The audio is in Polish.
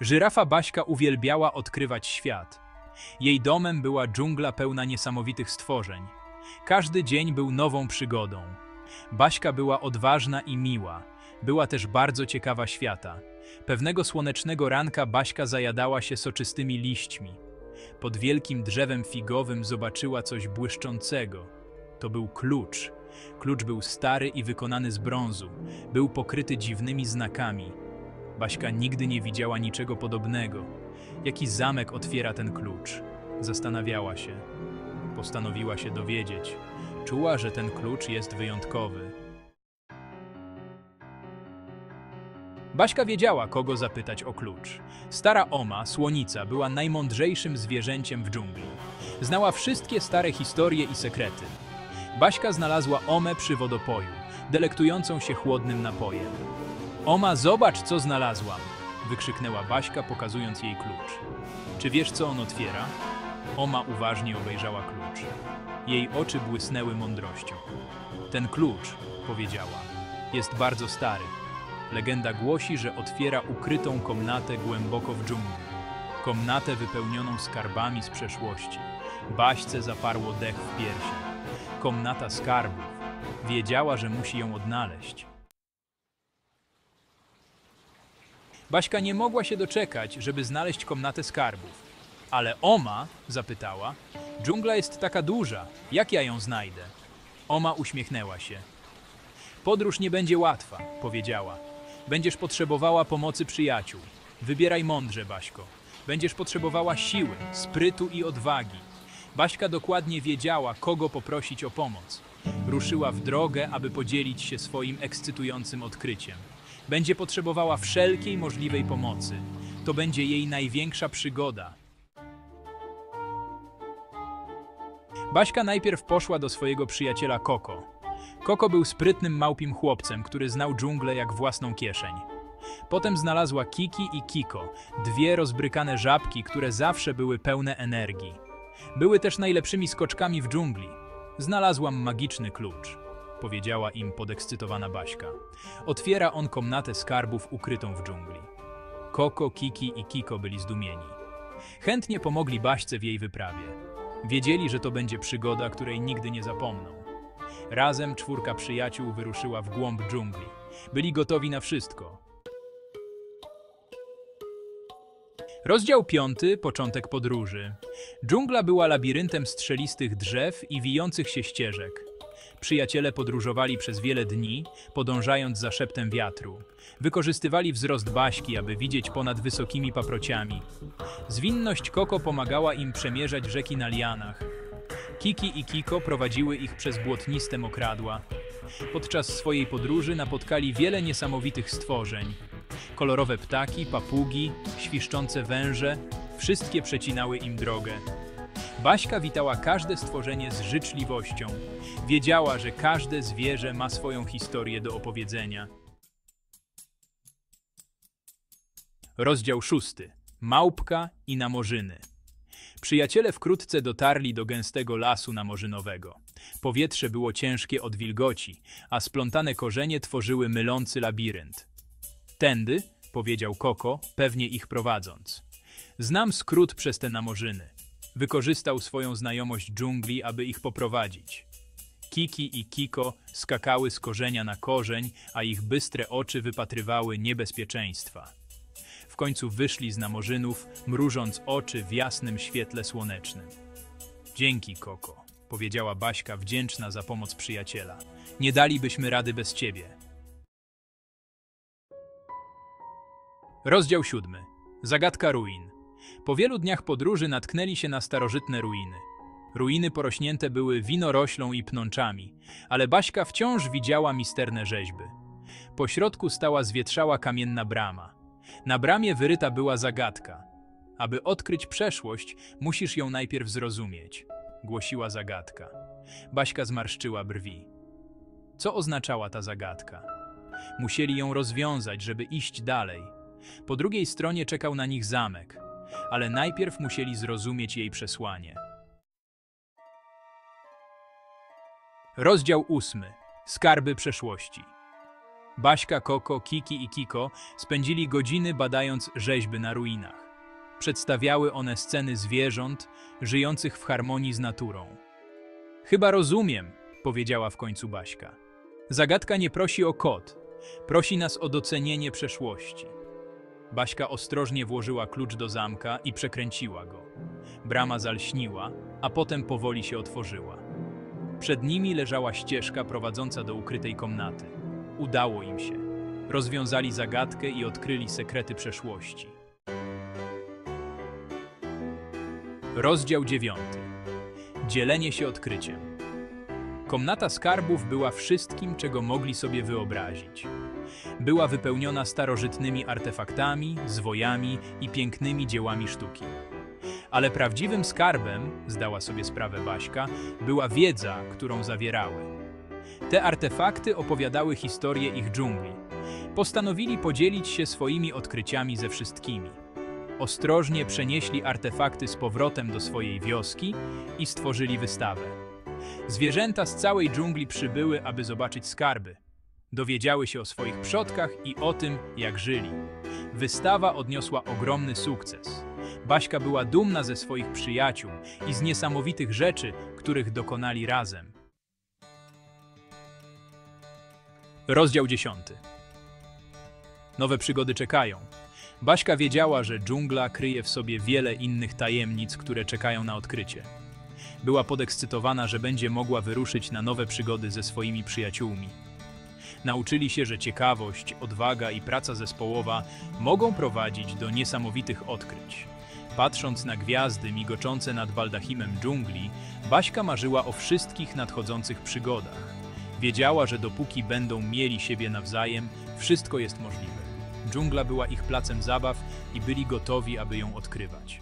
Żyrafa Baśka uwielbiała odkrywać świat. Jej domem była dżungla pełna niesamowitych stworzeń. Każdy dzień był nową przygodą. Baśka była odważna i miła. Była też bardzo ciekawa świata. Pewnego słonecznego ranka Baśka zajadała się soczystymi liśćmi. Pod wielkim drzewem figowym zobaczyła coś błyszczącego. To był klucz. Klucz był stary i wykonany z brązu. Był pokryty dziwnymi znakami. Baśka nigdy nie widziała niczego podobnego. Jaki zamek otwiera ten klucz? Zastanawiała się. Postanowiła się dowiedzieć. Czuła, że ten klucz jest wyjątkowy. Baśka wiedziała, kogo zapytać o klucz. Stara Oma, słonica, była najmądrzejszym zwierzęciem w dżungli. Znała wszystkie stare historie i sekrety. Baśka znalazła Omę przy wodopoju, delektującą się chłodnym napojem. Oma, zobacz, co znalazłam! Wykrzyknęła Baśka, pokazując jej klucz. Czy wiesz, co on otwiera? Oma uważnie obejrzała klucz. Jej oczy błysnęły mądrością. Ten klucz, powiedziała, jest bardzo stary. Legenda głosi, że otwiera ukrytą komnatę głęboko w dżungli. Komnatę wypełnioną skarbami z przeszłości. Baśce zaparło dech w piersiach. Komnata skarbów. Wiedziała, że musi ją odnaleźć. Baśka nie mogła się doczekać, żeby znaleźć komnatę skarbów. Ale Oma zapytała, dżungla jest taka duża, jak ja ją znajdę? Oma uśmiechnęła się. Podróż nie będzie łatwa, powiedziała. Będziesz potrzebowała pomocy przyjaciół. Wybieraj mądrze, Baśko. Będziesz potrzebowała siły, sprytu i odwagi. Baśka dokładnie wiedziała, kogo poprosić o pomoc. Ruszyła w drogę, aby podzielić się swoim ekscytującym odkryciem. Będzie potrzebowała wszelkiej możliwej pomocy. To będzie jej największa przygoda. Baśka najpierw poszła do swojego przyjaciela Koko. Koko był sprytnym małpim chłopcem, który znał dżunglę jak własną kieszeń. Potem znalazła Kiki i Kiko, dwie rozbrykane żabki, które zawsze były pełne energii. Były też najlepszymi skoczkami w dżungli. Znalazłam magiczny klucz, powiedziała im podekscytowana Baśka. Otwiera on komnatę skarbów ukrytą w dżungli. Koko, Kiki i Kiko byli zdumieni. Chętnie pomogli Baśce w jej wyprawie. Wiedzieli, że to będzie przygoda, której nigdy nie zapomną. Razem czwórka przyjaciół wyruszyła w głąb dżungli. Byli gotowi na wszystko. Rozdział 5. Początek podróży. Dżungla była labiryntem strzelistych drzew i wijących się ścieżek. Przyjaciele podróżowali przez wiele dni, podążając za szeptem wiatru. Wykorzystywali wzrost Baśki, aby widzieć ponad wysokimi paprociami. Zwinność Koko pomagała im przemierzać rzeki na lianach. Kiki i Kiko prowadziły ich przez błotniste mokradła. Podczas swojej podróży napotkali wiele niesamowitych stworzeń. Kolorowe ptaki, papugi, świszczące węże, wszystkie przecinały im drogę. Baśka witała każde stworzenie z życzliwością. Wiedziała, że każde zwierzę ma swoją historię do opowiedzenia. Rozdział 6. Małpka i namorzyny. Przyjaciele wkrótce dotarli do gęstego lasu namorzynowego. Powietrze było ciężkie od wilgoci, a splątane korzenie tworzyły mylący labirynt. Tędy, powiedział Koko, pewnie ich prowadząc. Znam skrót przez te namorzyny. Wykorzystał swoją znajomość dżungli, aby ich poprowadzić. Kiki i Kiko skakały z korzenia na korzeń, a ich bystre oczy wypatrywały niebezpieczeństwa. W końcu wyszli z namorzynów, mrużąc oczy w jasnym świetle słonecznym. Dzięki, Koko, powiedziała Baśka, wdzięczna za pomoc przyjaciela. Nie dalibyśmy rady bez ciebie. Rozdział 7. Zagadka ruin. Po wielu dniach podróży natknęli się na starożytne ruiny. Ruiny porośnięte były winoroślą i pnączami, ale Baśka wciąż widziała misterne rzeźby. Po środku stała zwietrzała kamienna brama. Na bramie wyryta była zagadka. Aby odkryć przeszłość, musisz ją najpierw zrozumieć, głosiła zagadka. Baśka zmarszczyła brwi. Co oznaczała ta zagadka? Musieli ją rozwiązać, żeby iść dalej. Po drugiej stronie czekał na nich zamek, ale najpierw musieli zrozumieć jej przesłanie. Rozdział 8. Skarby przeszłości. Baśka, Koko, Kiki i Kiko spędzili godziny badając rzeźby na ruinach. Przedstawiały one sceny zwierząt żyjących w harmonii z naturą. Chyba rozumiem, powiedziała w końcu Baśka. Zagadka nie prosi o kod, prosi nas o docenienie przeszłości. Baśka ostrożnie włożyła klucz do zamka i przekręciła go. Brama zalśniła, a potem powoli się otworzyła. Przed nimi leżała ścieżka prowadząca do ukrytej komnaty. Udało im się. Rozwiązali zagadkę i odkryli sekrety przeszłości. Rozdział 9. Dzielenie się odkryciem. Komnata skarbów była wszystkim, czego mogli sobie wyobrazić. Była wypełniona starożytnymi artefaktami, zwojami i pięknymi dziełami sztuki. Ale prawdziwym skarbem, zdała sobie sprawę Baśka, była wiedza, którą zawierały. Te artefakty opowiadały historię ich dżungli. Postanowili podzielić się swoimi odkryciami ze wszystkimi. Ostrożnie przenieśli artefakty z powrotem do swojej wioski i stworzyli wystawę. Zwierzęta z całej dżungli przybyły, aby zobaczyć skarby. Dowiedziały się o swoich przodkach i o tym, jak żyli. Wystawa odniosła ogromny sukces. Baśka była dumna ze swoich przyjaciół i z niesamowitych rzeczy, których dokonali razem. Rozdział 10. Nowe przygody czekają. Baśka wiedziała, że dżungla kryje w sobie wiele innych tajemnic, które czekają na odkrycie. Była podekscytowana, że będzie mogła wyruszyć na nowe przygody ze swoimi przyjaciółmi. Nauczyli się, że ciekawość, odwaga i praca zespołowa mogą prowadzić do niesamowitych odkryć. Patrząc na gwiazdy migoczące nad baldachimem dżungli, Baśka marzyła o wszystkich nadchodzących przygodach. Wiedziała, że dopóki będą mieli siebie nawzajem, wszystko jest możliwe. Dżungla była ich placem zabaw i byli gotowi, aby ją odkrywać.